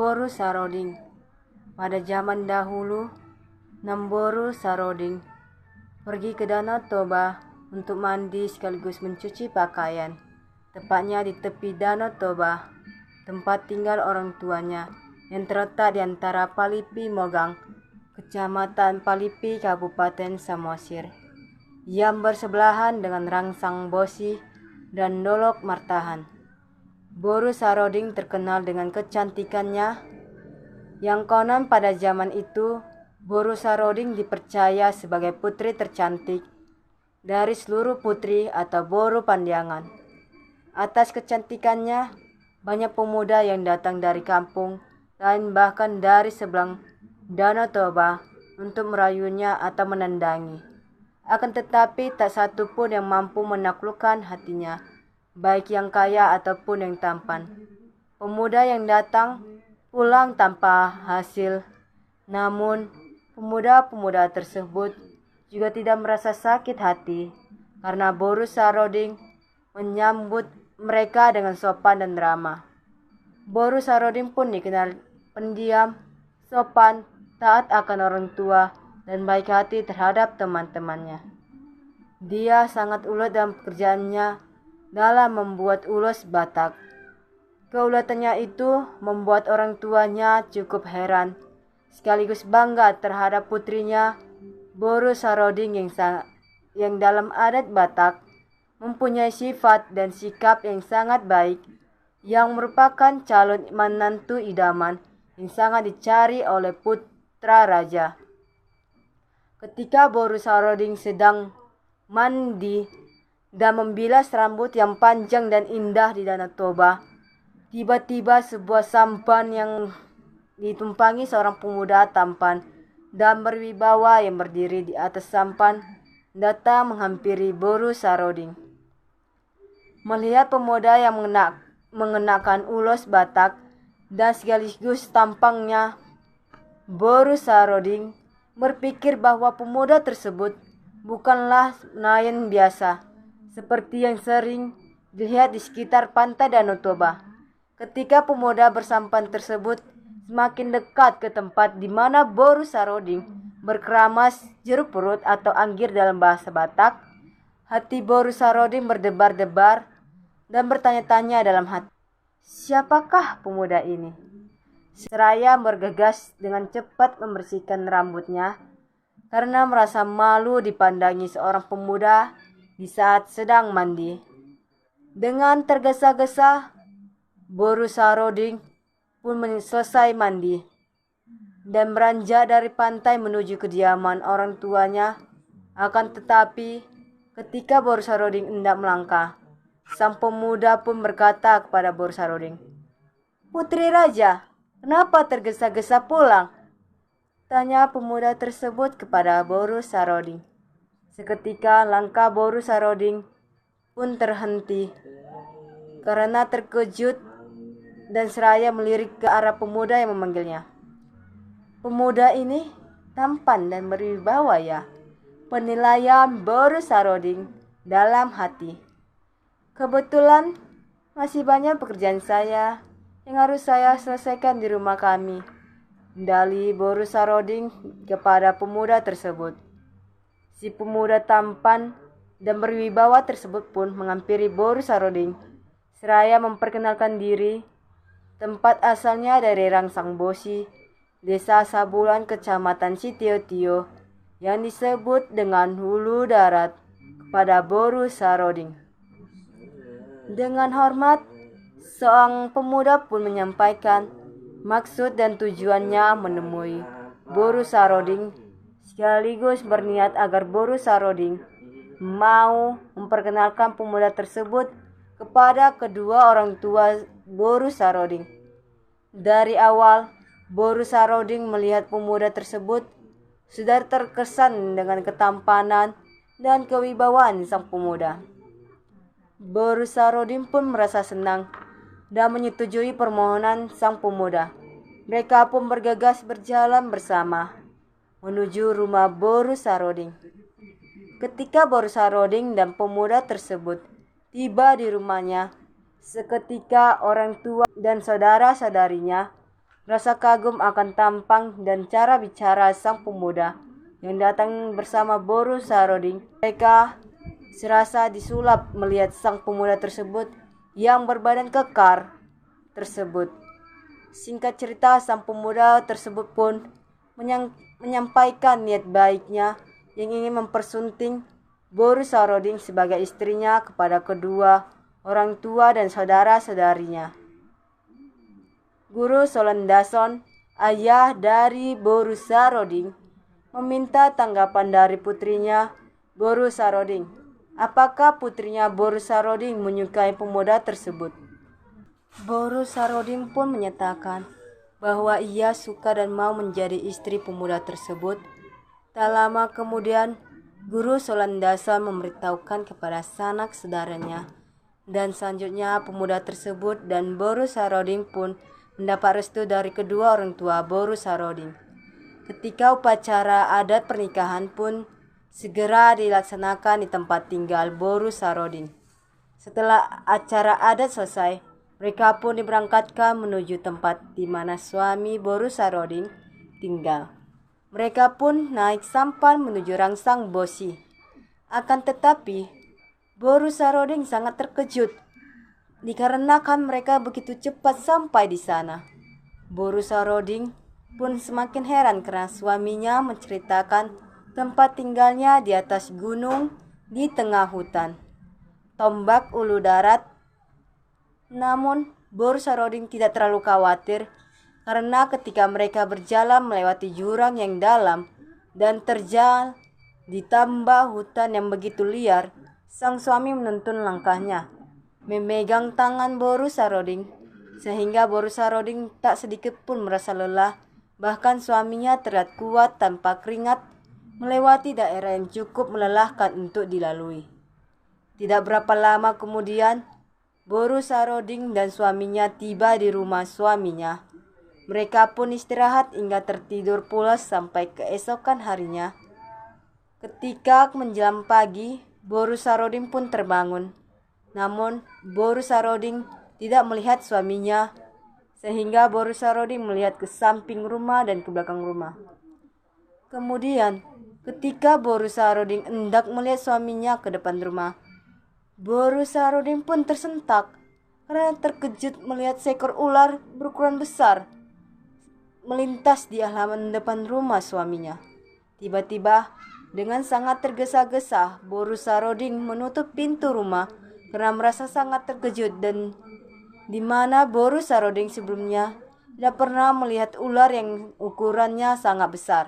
Boru Saroding. Pada zaman dahulu, Namboru Saroding pergi ke Danau Toba untuk mandi sekaligus mencuci pakaian. Tepatnya di tepi Danau Toba, tempat tinggal orang tuanya yang terletak di antara Palipi Mogang, Kecamatan Palipi, Kabupaten Samosir, yang bersebelahan dengan Rangsang Bosi dan Dolok Martahan. Boru Saroding terkenal dengan kecantikannya, yang konon pada zaman itu Boru Saroding dipercaya sebagai putri tercantik dari seluruh putri atau Boru Pandiangan. Atas kecantikannya, banyak pemuda yang datang dari kampung lain bahkan dari seberang Danau Toba untuk merayunya atau menandangi. Akan tetapi tak satu pun yang mampu menaklukkan hatinya, baik yang kaya ataupun yang tampan. Pemuda yang datang pulang tanpa hasil. Namun, pemuda-pemuda tersebut juga tidak merasa sakit hati karena Boru Saroding menyambut mereka dengan sopan dan ramah. Boru Saroding pun dikenal pendiam, sopan, taat akan orang tua, dan baik hati terhadap teman-temannya. Dia sangat ulet dalam pekerjaannya dalam membuat ulos Batak. Keuletannya itu membuat orang tuanya cukup heran, sekaligus bangga terhadap putrinya, Boru Saroding yang dalam adat Batak mempunyai sifat dan sikap yang sangat baik, yang merupakan calon menantu idaman yang sangat dicari oleh putra raja. Ketika Boru Saroding sedang mandi dan membilas rambut yang panjang dan indah di Danau Toba, tiba-tiba sebuah sampan yang ditumpangi seorang pemuda tampan dan berwibawa yang berdiri di atas sampan datang menghampiri Boru Saroding. Melihat pemuda yang mengenakan ulos Batak dan sekaligus tampangnya, Boru Saroding berpikir bahwa pemuda tersebut bukanlah nelayan biasa seperti yang sering dilihat di sekitar pantai Danau Toba. Ketika pemuda bersampan tersebut semakin dekat ke tempat di mana Boru Saroding berkeramas jeruk perut atau anggir dalam bahasa Batak, hati Boru Saroding berdebar-debar dan bertanya-tanya dalam hati, siapakah pemuda ini? Seraya bergegas dengan cepat membersihkan rambutnya karena merasa malu dipandangi seorang pemuda di saat sedang mandi. Dengan tergesa-gesa, Boru Saroding pun selesai mandi dan beranjak dari pantai menuju kediaman orang tuanya. Akan tetapi, ketika Boru Saroding hendak melangkah, sang pemuda pun berkata kepada Boru Saroding, "Putri Raja, kenapa tergesa-gesa pulang?" Tanya pemuda tersebut kepada Boru Saroding. Seketika langkah Boru Saroding pun terhenti karena terkejut dan seraya melirik ke arah pemuda yang memanggilnya. Pemuda ini tampan dan berwibawa ya, penilaian Boru Saroding dalam hati. Kebetulan masih banyak pekerjaan saya yang harus saya selesaikan di rumah kami, dalih Boru Saroding kepada pemuda tersebut. Si pemuda tampan dan berwibawa tersebut pun menghampiri Boru Saroding seraya memperkenalkan diri. Tempat asalnya dari Rangsang Bosi, Desa Sabulan, Kecamatan Sitio-Tio, yang disebut dengan Hulu Darat, kepada Boru Saroding. Dengan hormat, seorang pemuda pun menyampaikan maksud dan tujuannya menemui Boru Saroding, sekaligus berniat agar Boru Saroding mau memperkenalkan pemuda tersebut kepada kedua orang tua Boru Saroding. Dari awal, Boru Saroding melihat pemuda tersebut sudah terkesan dengan ketampanan dan kewibawaan sang pemuda. Boru Saroding pun merasa senang dan menyetujui permohonan sang pemuda. Mereka pun bergegas berjalan bersama menuju rumah Boru Saroding. Ketika Boru Saroding dan pemuda tersebut tiba di rumahnya, seketika orang tua dan saudara-saudarinya rasa kagum akan tampang dan cara bicara sang pemuda yang datang bersama Boru Saroding. Mereka serasa disulap melihat sang pemuda tersebut yang berbadan kekar tersebut. Singkat cerita, sang pemuda tersebut pun menyampaikan niat baiknya yang ingin mempersunting Boru Saroding sebagai istrinya kepada kedua orang tua dan saudara-saudarinya. Guru Solendason, ayah dari Boru Saroding, meminta tanggapan dari putrinya Boru Saroding. Apakah putrinya Boru Saroding menyukai pemuda tersebut? Boru Saroding pun menyatakan bahwa ia suka dan mau menjadi istri pemuda tersebut. Tak lama kemudian, Guru Solendason memberitahukan kepada sanak saudaranya, dan selanjutnya pemuda tersebut dan Boru Saroding pun mendapat restu dari kedua orang tua Boru Saroding. Ketika upacara adat pernikahan pun segera dilaksanakan di tempat tinggal Boru Saroding. Setelah acara adat selesai, mereka pun diberangkatkan menuju tempat di mana suami Boru Saroding tinggal. Mereka pun naik sampan menuju Rangsang Bosi. Akan tetapi, Boru Saroding sangat terkejut dikarenakan mereka begitu cepat sampai di sana. Boru Saroding pun semakin heran karena suaminya menceritakan tempat tinggalnya di atas gunung di tengah hutan. Tombak ulu darat. Namun, Boru Saroding tidak terlalu khawatir karena ketika mereka berjalan melewati jurang yang dalam dan terjal ditambah hutan yang begitu liar, sang suami menuntun langkahnya, memegang tangan Boru Saroding, sehingga Boru Saroding tak sedikit pun merasa lelah. Bahkan suaminya terlihat kuat tanpa keringat melewati daerah yang cukup melelahkan untuk dilalui. Tidak berapa lama kemudian, Boru Saroding dan suaminya tiba di rumah suaminya. Mereka pun istirahat hingga tertidur pulas sampai keesokan harinya. Ketika menjelang pagi, Boru Saroding pun terbangun. Namun, Boru Saroding tidak melihat suaminya, sehingga Boru Saroding melihat ke samping rumah dan ke belakang rumah. Kemudian, ketika Boru Saroding hendak melihat suaminya ke depan rumah, Boru Saroding pun tersentak karena terkejut melihat seekor ular berukuran besar melintas di halaman depan rumah suaminya. Tiba-tiba, dengan sangat tergesa-gesa, Boru Saroding menutup pintu rumah karena merasa sangat terkejut, dan di mana Boru Saroding sebelumnya tidak pernah melihat ular yang ukurannya sangat besar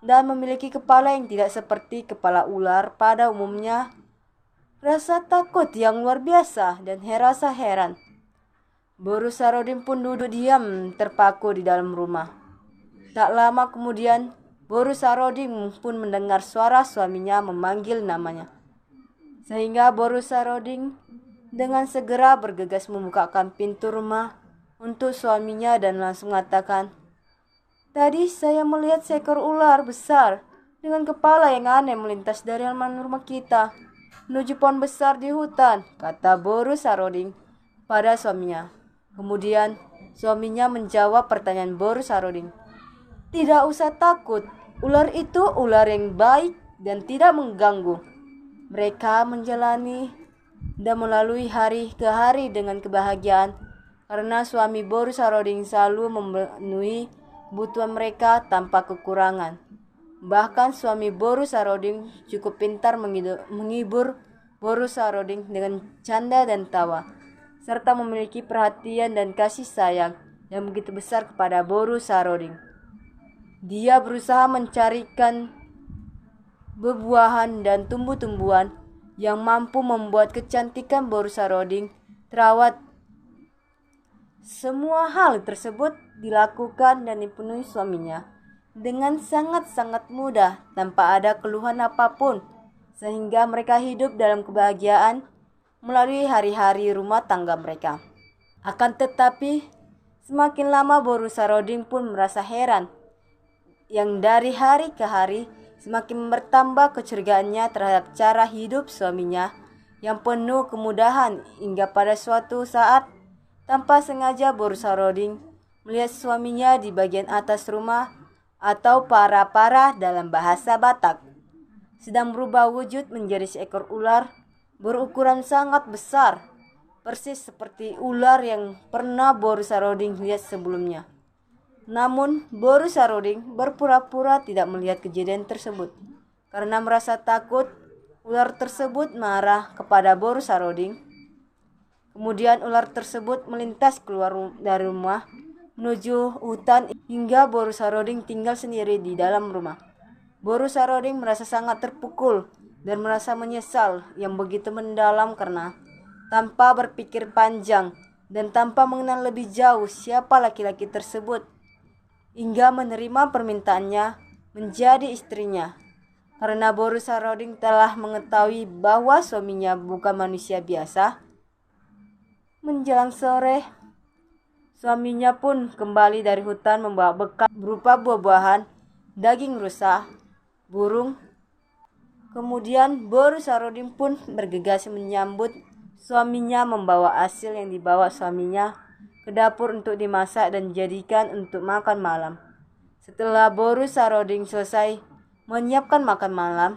dan memiliki kepala yang tidak seperti kepala ular pada umumnya. Rasa takut yang luar biasa dan rasa heran. Boru Saroding pun duduk diam terpaku di dalam rumah. Tak lama kemudian, Boru Saroding pun mendengar suara suaminya memanggil namanya. Sehingga Boru Saroding dengan segera bergegas membukakan pintu rumah untuk suaminya dan langsung mengatakan, "Tadi saya melihat seekor ular besar dengan kepala yang aneh melintas dari halaman rumah kita menuju pohon besar di hutan," kata Boru Saroding pada suaminya. Kemudian suaminya menjawab pertanyaan Boru Saroding. "Tidak usah takut, ular itu ular yang baik dan tidak mengganggu." Mereka menjalani dan melalui hari ke hari dengan kebahagiaan karena suami Boru Saroding selalu memenuhi kebutuhan mereka tanpa kekurangan. Bahkan suami Boru Saroding cukup pintar menghibur Boru Saroding dengan canda dan tawa, serta memiliki perhatian dan kasih sayang yang begitu besar kepada Boru Saroding. Dia berusaha mencarikan bebuahan dan tumbuh-tumbuhan yang mampu membuat kecantikan Boru Saroding terawat. Semua hal tersebut dilakukan dan dipenuhi suaminya dengan sangat-sangat mudah tanpa ada keluhan apapun, sehingga mereka hidup dalam kebahagiaan melalui hari-hari rumah tangga mereka. Akan tetapi, semakin lama Boru Saroding pun merasa heran, yang dari hari ke hari semakin bertambah kecurigaannya terhadap cara hidup suaminya yang penuh kemudahan, hingga pada suatu saat tanpa sengaja Boru Saroding melihat suaminya di bagian atas rumah atau para-para dalam bahasa Batak sedang berubah wujud menjadi seekor ular berukuran sangat besar, persis seperti ular yang pernah Boru Saroding lihat sebelumnya. Namun Boru Saroding berpura-pura tidak melihat kejadian tersebut karena merasa takut. Ular tersebut marah kepada Boru Saroding. Kemudian ular tersebut melintas keluar dari rumah menuju hutan hingga Boru Saroding tinggal sendiri di dalam rumah. Boru Saroding merasa sangat terpukul dan merasa menyesal yang begitu mendalam karena tanpa berpikir panjang dan tanpa mengenal lebih jauh siapa laki-laki tersebut, hingga menerima permintaannya menjadi istrinya. Karena Boru Saroding telah mengetahui bahwa suaminya bukan manusia biasa. Menjelang sore, suaminya pun kembali dari hutan membawa bekal berupa buah-buahan, daging rusa, burung. Kemudian Boru Saroding pun bergegas menyambut suaminya membawa hasil yang dibawa suaminya ke dapur untuk dimasak dan dijadikan untuk makan malam. Setelah Boru Saroding selesai menyiapkan makan malam,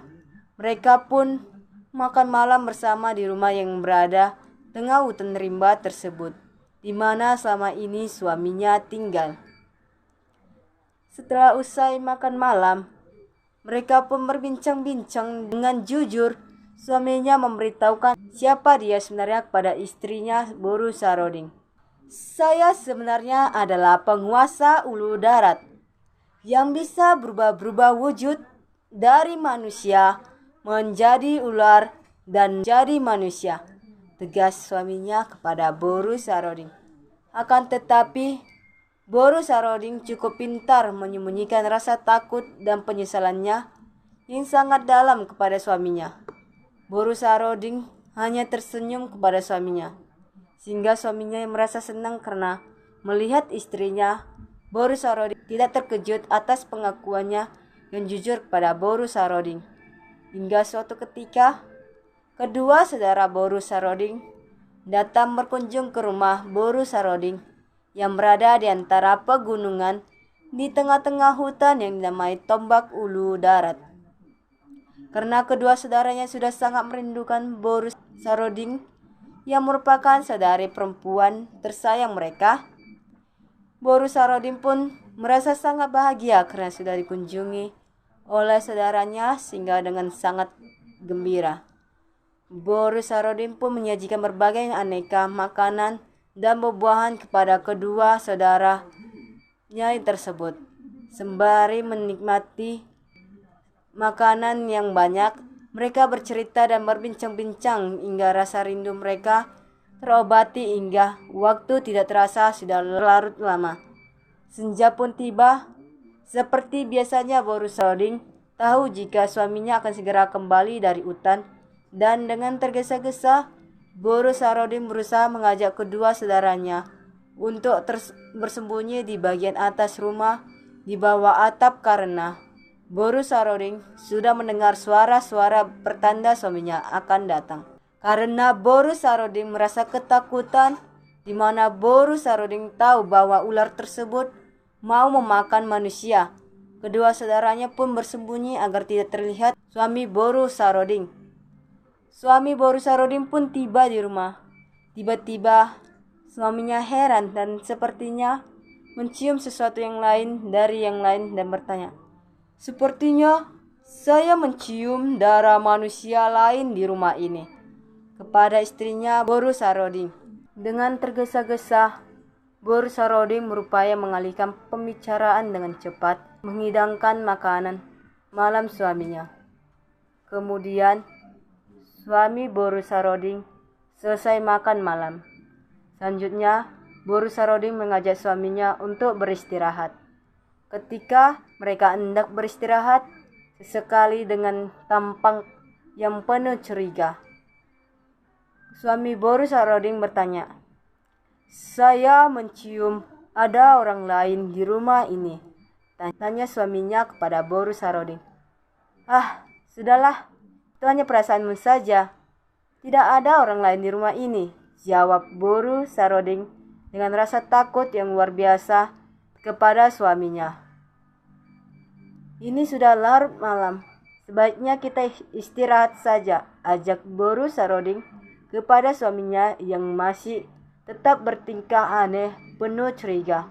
mereka pun makan malam bersama di rumah yang berada tengah hutan rimba tersebut, di mana selama ini suaminya tinggal. Setelah usai makan malam, mereka pun berbincang-bincang dengan jujur. Suaminya memberitahukan siapa dia sebenarnya kepada istrinya Boru Saroding. Saya sebenarnya adalah penguasa ulu darat yang bisa berubah-ubah wujud dari manusia menjadi ular dan jadi manusia, tegas suaminya kepada Boru Saroding. Akan tetapi Boru Saroding cukup pintar menyembunyikan rasa takut dan penyesalannya yang sangat dalam kepada suaminya. Boru Saroding hanya tersenyum kepada suaminya, sehingga suaminya merasa senang karena melihat istrinya. Boru Saroding tidak terkejut atas pengakuannya yang jujur kepada Boru Saroding. Hingga suatu ketika, kedua saudara Boru Saroding datang berkunjung ke rumah Boru Saroding yang berada di antara pegunungan di tengah-tengah hutan yang dinamai Tombak Ulu Darat. Karena kedua saudaranya sudah sangat merindukan Boru Saroding yang merupakan saudari perempuan tersayang mereka, Boru Saroding pun merasa sangat bahagia karena sudah dikunjungi oleh saudaranya sehingga dengan sangat gembira. Boru Saroding pun menyajikan berbagai aneka makanan dan buah-buahan kepada kedua saudaranya tersebut. Sembari menikmati makanan yang banyak, mereka bercerita dan berbincang-bincang hingga rasa rindu mereka terobati hingga waktu tidak terasa sudah larut lama. Senja pun tiba. Seperti biasanya Boru Saroding tahu jika suaminya akan segera kembali dari hutan, dan dengan tergesa-gesa Boru Saroding berusaha mengajak kedua saudaranya untuk bersembunyi di bagian atas rumah di bawah atap karena Boru Saroding sudah mendengar suara-suara pertanda suaminya akan datang. Karena Boru Saroding merasa ketakutan, di mana Boru Saroding tahu bahwa ular tersebut mau memakan manusia. Kedua saudaranya pun bersembunyi agar tidak terlihat suami Boru Saroding. Suami Boru Saroding pun tiba di rumah. Tiba-tiba suaminya heran dan sepertinya mencium sesuatu yang lain dari yang lain dan bertanya, "Sepertinya saya mencium darah manusia lain di rumah ini," kepada istrinya Boru Saroding. Dengan tergesa-gesa, Boru Saroding berupaya mengalihkan pembicaraan dengan cepat, menghidangkan makanan malam suaminya. Kemudian, suami Boru Saroding selesai makan malam. Selanjutnya, Boru Saroding mengajak suaminya untuk beristirahat. Ketika mereka hendak beristirahat, sesekali dengan tampang yang penuh curiga, suami Boru Saroding bertanya, "Saya mencium ada orang lain di rumah ini," tanya suaminya kepada Boru Saroding. "Ah, sudahlah, itu hanya perasaanmu saja. Tidak ada orang lain di rumah ini," jawab Boru Saroding dengan rasa takut yang luar biasa kepada suaminya. "Ini sudah larut malam, sebaiknya kita istirahat saja," ajak Boru Saroding kepada suaminya yang masih tetap bertingkah aneh penuh curiga.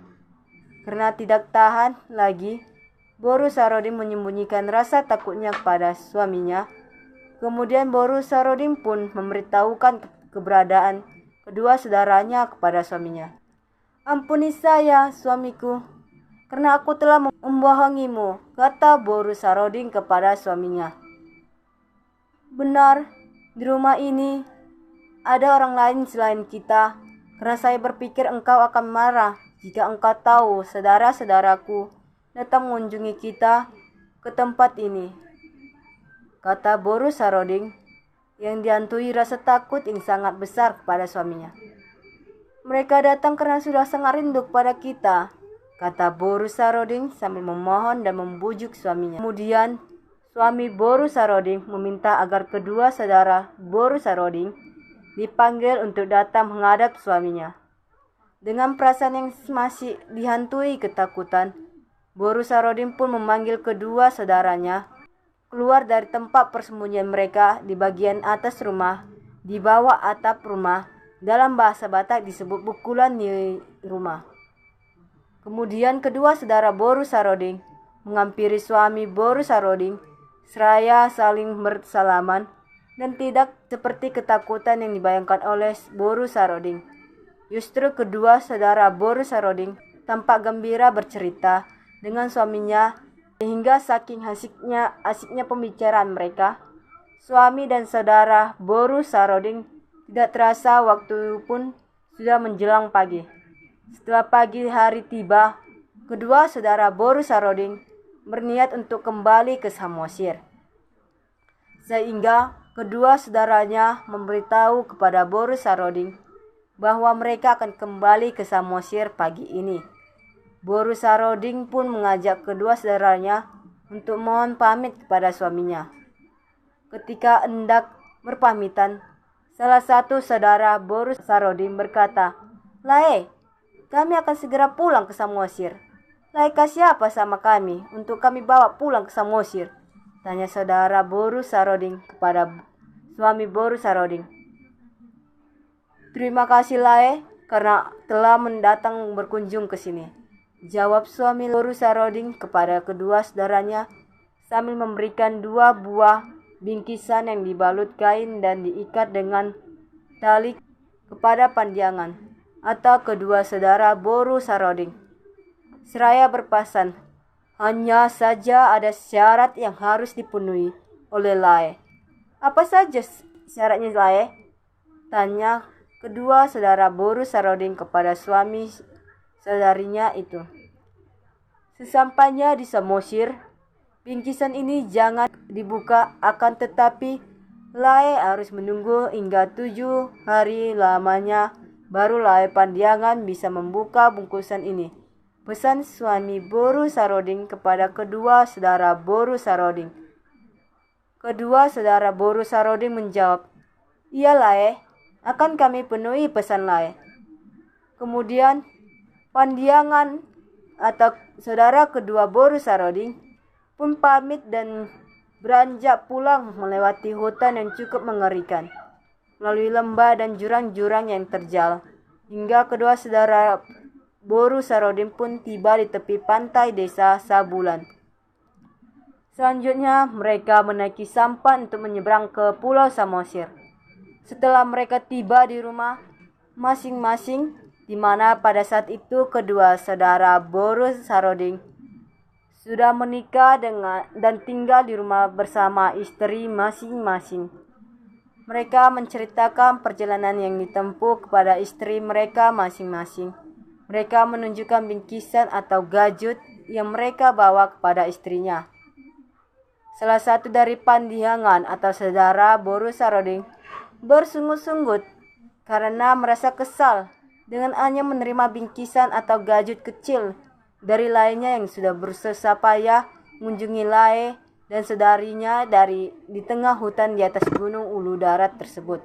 Karena tidak tahan lagi, Boru Saroding menyembunyikan rasa takutnya kepada suaminya. Kemudian Boru Saroding pun memberitahukan keberadaan kedua saudaranya kepada suaminya. "Ampuni saya, suamiku, karena aku telah membohongimu," kata Boru Saroding kepada suaminya. "Benar, di rumah ini ada orang lain selain kita, karena saya berpikir engkau akan marah jika engkau tahu saudara-saudaraku datang mengunjungi kita ke tempat ini," kata Boru Saroding yang dihantui rasa takut yang sangat besar kepada suaminya. "Mereka datang karena sudah sangat rindu kepada kita," kata Boru Saroding sambil memohon dan membujuk suaminya. Kemudian suami Boru Saroding meminta agar kedua saudara Boru Saroding dipanggil untuk datang menghadap suaminya. Dengan perasaan yang masih dihantui ketakutan, Boru Saroding pun memanggil kedua saudaranya keluar dari tempat persembunyian mereka di bagian atas rumah, di bawah atap rumah. Dalam bahasa Batak disebut bukulan di rumah. Kemudian kedua saudara Boru Saroding menghampiri suami Boru Saroding seraya saling bersalaman dan tidak seperti ketakutan yang dibayangkan oleh Boru Saroding. Justru kedua saudara Boru Saroding tampak gembira bercerita dengan suaminya sehingga saking asiknya pembicaraan mereka, suami dan saudara Boru Saroding tidak terasa waktu pun sudah menjelang pagi. Setelah pagi hari tiba, kedua saudara Boru Saroding berniat untuk kembali ke Samosir. Sehingga kedua saudaranya memberitahu kepada Boru Saroding bahwa mereka akan kembali ke Samosir pagi ini. Boru Saroding pun mengajak kedua saudaranya untuk mohon pamit kepada suaminya. Ketika hendak berpamitan, salah satu saudara Boru Saroding berkata, "Lae, kami akan segera pulang ke Samosir. Lae kasih apa sama kami untuk kami bawa pulang ke Samosir?" tanya saudara Boru Saroding kepada suami Boru Saroding. "Terima kasih Lae karena telah mendatang berkunjung ke sini," jawab suami Boru Saroding kepada kedua saudaranya sambil memberikan 2 buah bingkisan yang dibalut kain dan diikat dengan tali kepada pandangan atau kedua saudara Boru Saroding. Seraya berpesan, hanya saja ada syarat yang harus dipenuhi oleh Lae. "Apa saja syaratnya Lae?" tanya kedua saudara Boru Saroding kepada suami saudarinya itu. "Sesampainya di Samosir, bingkisan ini jangan dibuka, akan tetapi Lae harus menunggu hingga 7 hari lamanya baru Lae Pandiangan bisa membuka bungkusan ini," pesan suami Boru Saroding kepada kedua saudara Boru Saroding. Kedua saudara Boru Saroding menjawab, "Iya Lae, akan kami penuhi pesan Lae." Kemudian Pandiangan atau saudara kedua Boru Saroding pun pamit dan beranjak pulang melewati hutan yang cukup mengerikan, melalui lembah dan jurang-jurang yang terjal, hingga kedua saudara Boru Saroding pun tiba di tepi pantai desa Sabulan. Selanjutnya mereka menaiki sampan untuk menyeberang ke Pulau Samosir. Setelah mereka tiba di rumah masing-masing, di mana pada saat itu kedua saudara Boru Saroding sudah menikah dan tinggal di rumah bersama istri masing-masing. Mereka menceritakan perjalanan yang ditempuh kepada istri mereka masing-masing. Mereka menunjukkan bingkisan atau gajut yang mereka bawa kepada istrinya. Salah satu dari Pandiangan atau saudara Boru Saroding bersungut-sungut karena merasa kesal dengan hanya menerima bingkisan atau gajut kecil dari lainnya yang sudah berusaha payah mengunjungi Lae dan saudarinya di tengah hutan di atas gunung Ulu Darat tersebut.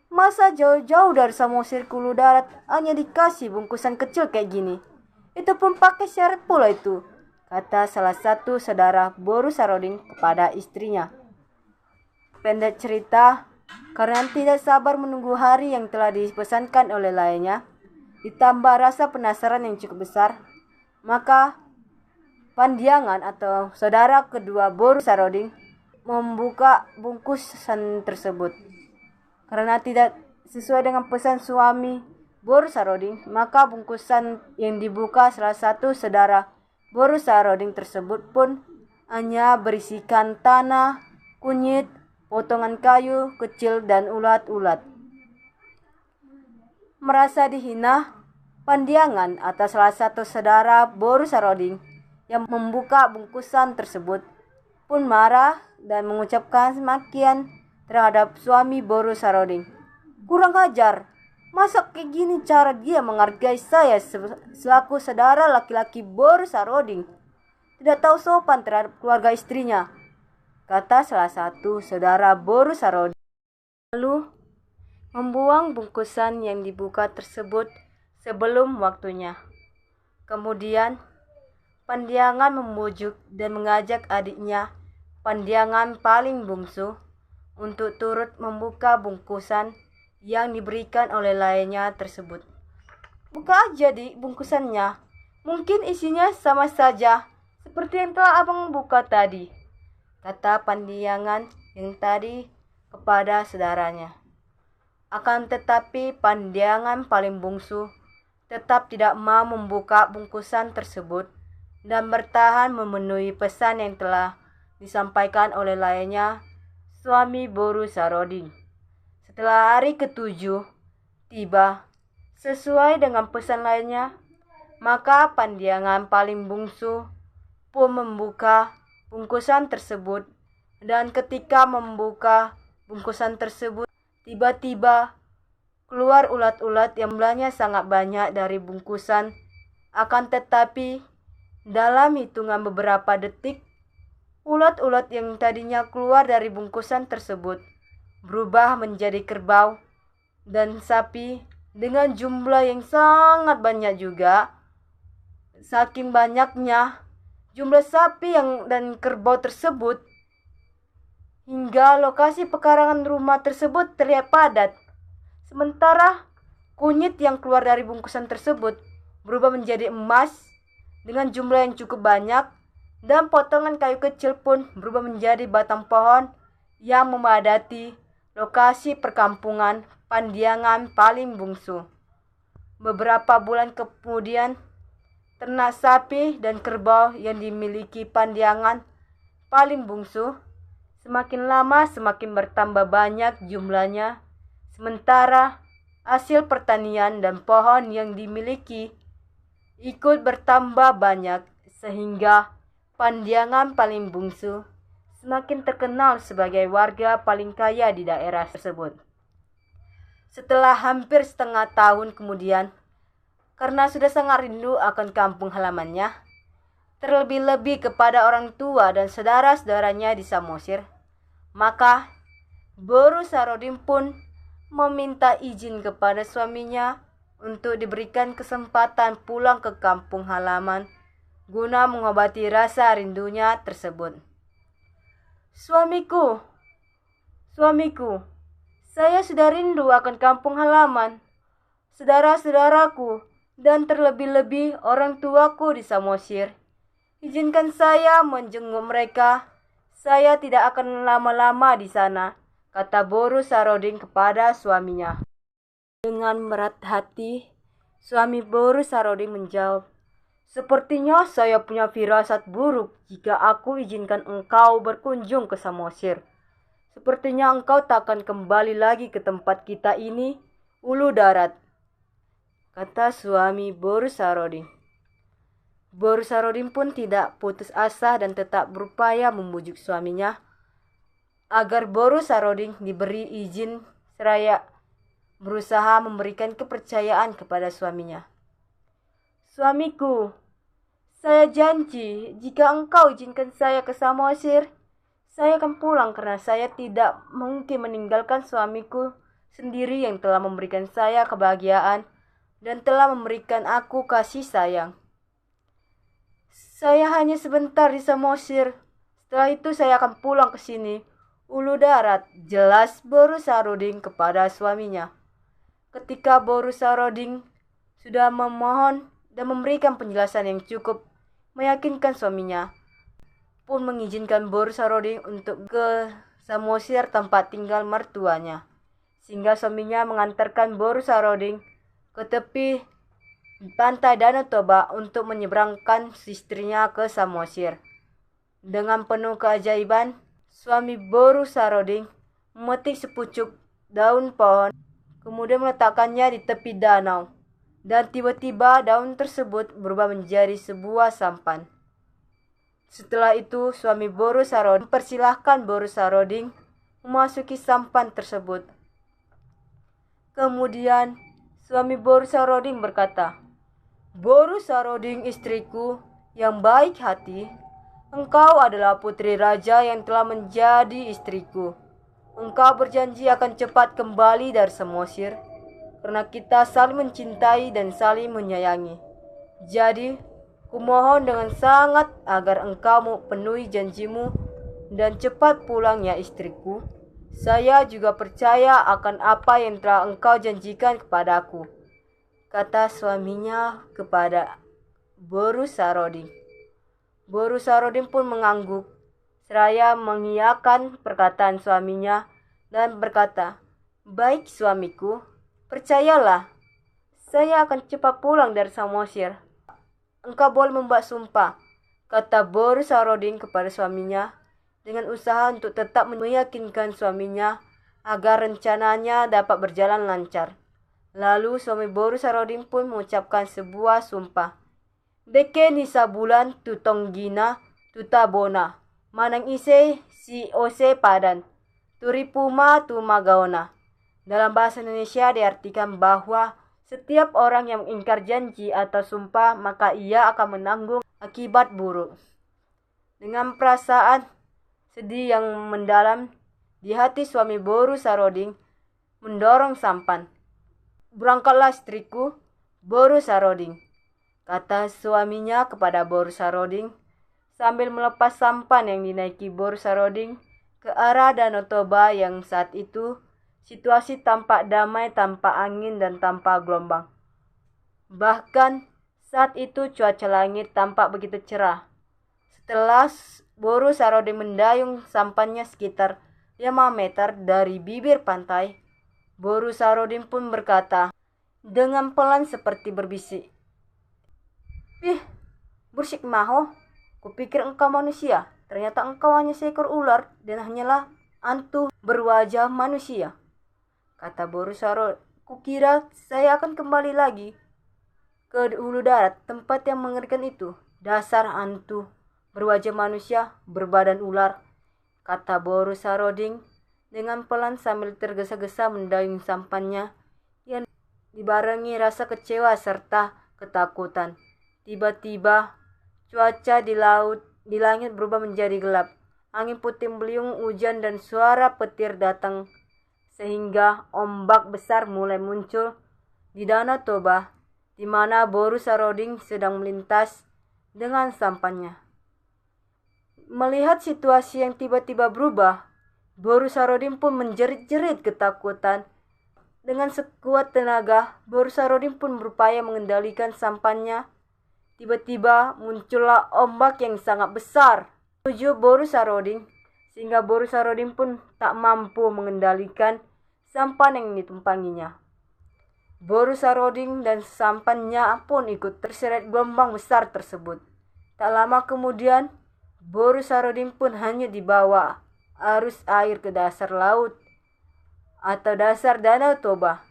"Masa jauh-jauh dari Samosir ke Ulu Darat hanya dikasih bungkusan kecil kayak gini? Itu pun pakai syarat pula itu, kata salah satu saudara Boru Sarodin kepada istrinya. Pendek cerita, karena tidak sabar menunggu hari yang telah dipesankan oleh lainnya, ditambah rasa penasaran yang cukup besar, maka Pandiangan atau saudara kedua Boru Sarodin membuka bungkusan tersebut. Karena tidak sesuai dengan pesan suami Boru Sarodin, maka bungkusan yang dibuka salah satu saudara Boru Sarodin tersebut pun hanya berisikan tanah, kunyit, potongan kayu kecil dan ulat-ulat. Merasa dihina, Pandiangan atau salah satu saudara Boru Sarodin yang membuka bungkusan tersebut pun marah dan mengucapkan semakian terhadap suami Boru Sarodin. Kurang ajar, masa kayak gini cara dia menghargai saya selaku saudara laki-laki Boru Sarodin? Tidak tahu sopan terhadap keluarga istrinya, kata salah satu saudara Boru Sarodin. Lalu membuang bungkusan yang dibuka tersebut sebelum waktunya. Kemudian Pandiangan memujuk dan mengajak adiknya, Pandiangan paling bungsu, untuk turut membuka bungkusan yang diberikan oleh lainnya tersebut. Buka aja di bungkusannya, mungkin isinya sama saja seperti yang telah abang buka tadi, kata Pandiangan yang tadi kepada saudaranya. Akan tetapi Pandiangan paling bungsu tetap tidak mau membuka bungkusan tersebut dan bertahan memenuhi pesan yang telah disampaikan oleh lainnya, suami Boru Sarodin. Setelah hari ke-7 tiba, sesuai dengan pesan lainnya, maka Pandiangan paling bungsu pun membuka bungkusan tersebut, dan ketika membuka bungkusan tersebut, tiba-tiba keluar ulat-ulat yang jumlahnya sangat banyak dari bungkusan. Akan tetapi dalam hitungan beberapa detik, ulat-ulat yang tadinya keluar dari bungkusan tersebut berubah menjadi kerbau dan sapi dengan jumlah yang sangat banyak juga. Saking banyaknya jumlah sapi dan kerbau tersebut, hingga lokasi pekarangan rumah tersebut terlihat padat. Sementara kunyit yang keluar dari bungkusan tersebut berubah menjadi emas dengan jumlah yang cukup banyak, dan potongan kayu kecil pun berubah menjadi batang pohon yang memadati lokasi perkampungan Pandiangan paling bungsu. Beberapa bulan kemudian, ternak sapi dan kerbau yang dimiliki Pandiangan paling bungsu semakin lama semakin bertambah banyak jumlahnya, sementara hasil pertanian dan pohon yang dimiliki ikut bertambah banyak, sehingga Pandiangan paling bungsu semakin terkenal sebagai warga paling kaya di daerah tersebut. Setelah hampir setengah tahun kemudian, karena sudah sangat rindu akan kampung halamannya, terlebih-lebih kepada orang tua dan saudara-saudaranya di Samosir, maka Boru Sarodin pun meminta izin kepada suaminya untuk diberikan kesempatan pulang ke kampung halaman guna mengobati rasa rindunya tersebut. Suamiku, saya sudah rindu akan kampung halaman, saudara-saudaraku, dan terlebih-lebih orang tuaku di Samosir. Izinkan saya menjenguk mereka. Saya tidak akan lama-lama di sana, kata Boru Sarodin kepada suaminya. Dengan berat hati, suami Boru Sarodin menjawab, "Sepertinya saya punya firasat buruk jika aku izinkan engkau berkunjung ke Samosir. Sepertinya engkau takkan kembali lagi ke tempat kita ini, Ulu Darat," kata suami Boru Sarodin. Boru Sarodin pun tidak putus asa dan tetap berupaya membujuk suaminya agar Boru Sarodin diberi izin seraya berusaha memberikan kepercayaan kepada suaminya. "Suamiku, saya janji jika engkau izinkan saya ke Samosir, saya akan pulang karena saya tidak mungkin meninggalkan suamiku sendiri yang telah memberikan saya kebahagiaan dan telah memberikan aku kasih sayang," Saya hanya sebentar di Samosir. Setelah itu saya akan pulang ke sini. Ulu darat, jelas Boru Saroding kepada suaminya. Ketika Boru Saroding sudah memohon dan memberikan penjelasan yang cukup meyakinkan suaminya, pun mengizinkan Boru Saroding untuk ke Samosir tempat tinggal mertuanya. Sehingga suaminya mengantarkan Boru Saroding ke tepi pantai Danau Toba untuk menyeberangkan istrinya ke Samosir. Dengan penuh keajaiban, suami Boru Saroding memetik sepucuk daun pohon, kemudian meletakkannya di tepi danau, dan tiba-tiba daun tersebut berubah menjadi sebuah sampan. Setelah itu, suami Boru Saroding mempersilahkan Boru Saroding memasuki sampan tersebut. Kemudian, suami Boru Saroding berkata, "Boru Saroding, istriku yang baik hati, engkau adalah putri raja yang telah menjadi istriku. Engkau berjanji akan cepat kembali dari Samosir, karena kita saling mencintai dan saling menyayangi. Jadi, kumohon dengan sangat agar engkau mau penuhi janjimu dan cepat pulang ya istriku. Saya juga percaya akan apa yang telah engkau janjikan kepadaku," kata suaminya kepada Boru Saroding. Boru Saroding pun mengangguk, seraya mengiyakan perkataan suaminya dan berkata, "Baik suamiku, percayalah, saya akan cepat pulang dari Samosir. Engkau boleh membuat sumpah," kata Boru Saroding kepada suaminya, dengan usaha untuk tetap meyakinkan suaminya agar rencananya dapat berjalan lancar. Lalu suami Boru Saroding pun mengucapkan sebuah sumpah. "Beken hisa bulan tutong gina tutabona, manang ise si ose padan, turipuma tu magaona." Dalam bahasa Indonesia diartikan bahwa setiap orang yang mengingkar janji atau sumpah maka ia akan menanggung akibat buruk. Dengan perasaan sedih yang mendalam di hati, suami Boru Saroding mendorong sampan. "Berangkatlah istriku, Boru Saroding," kata suaminya kepada Boru Saroding sambil melepas sampan yang dinaiki Boru Saroding ke arah Danau Toba yang saat itu situasi tampak damai tanpa angin dan tanpa gelombang. Bahkan saat itu cuaca langit tampak begitu cerah. Setelah Boru Saroding mendayung sampannya sekitar 5 meter dari bibir pantai, Boru Saroding pun berkata dengan pelan seperti berbisik, "Ih, bersik maho, kupikir engkau manusia, ternyata engkau hanya seekor ular dan hanyalah hantu berwajah manusia," kata Boru Saroding. "Kukira saya akan kembali lagi ke hulu darat, tempat yang mengerikan itu. Dasar hantu berwajah manusia, berbadan ular," kata Boru Saroding dengan pelan sambil tergesa-gesa mendayung sampannya yang dibarengi rasa kecewa serta ketakutan. Tiba-tiba cuaca di langit berubah menjadi gelap. Angin puting beliung, hujan dan suara petir datang sehingga ombak besar mulai muncul di Danau Toba, di mana Boru Saroding sedang melintas dengan sampannya. Melihat situasi yang tiba-tiba berubah, Boru Saroding pun menjerit-jerit ketakutan. Dengan sekuat tenaga, Boru Saroding pun berupaya mengendalikan sampannya. Tiba-tiba muncullah ombak yang sangat besar menuju Boru Saroding, sehingga Boru Saroding pun tak mampu mengendalikan sampan yang ditumpanginya. Boru Saroding dan sampannya pun ikut terseret gelombang besar tersebut. Tak lama kemudian, Boru Saroding pun hanya dibawa arus air ke dasar laut atau dasar Danau Toba.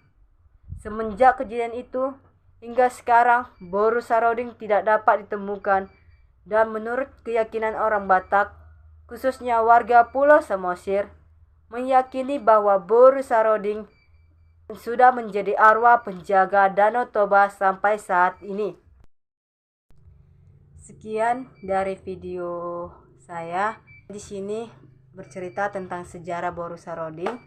Semenjak kejadian itu, hingga sekarang Boru Saroding tidak dapat ditemukan, dan menurut keyakinan orang Batak, khususnya warga Pulau Samosir, meyakini bahwa Boru Saroding sudah menjadi arwah penjaga Danau Toba sampai saat ini. Sekian dari video saya. Di sini bercerita tentang sejarah Boru Saroding.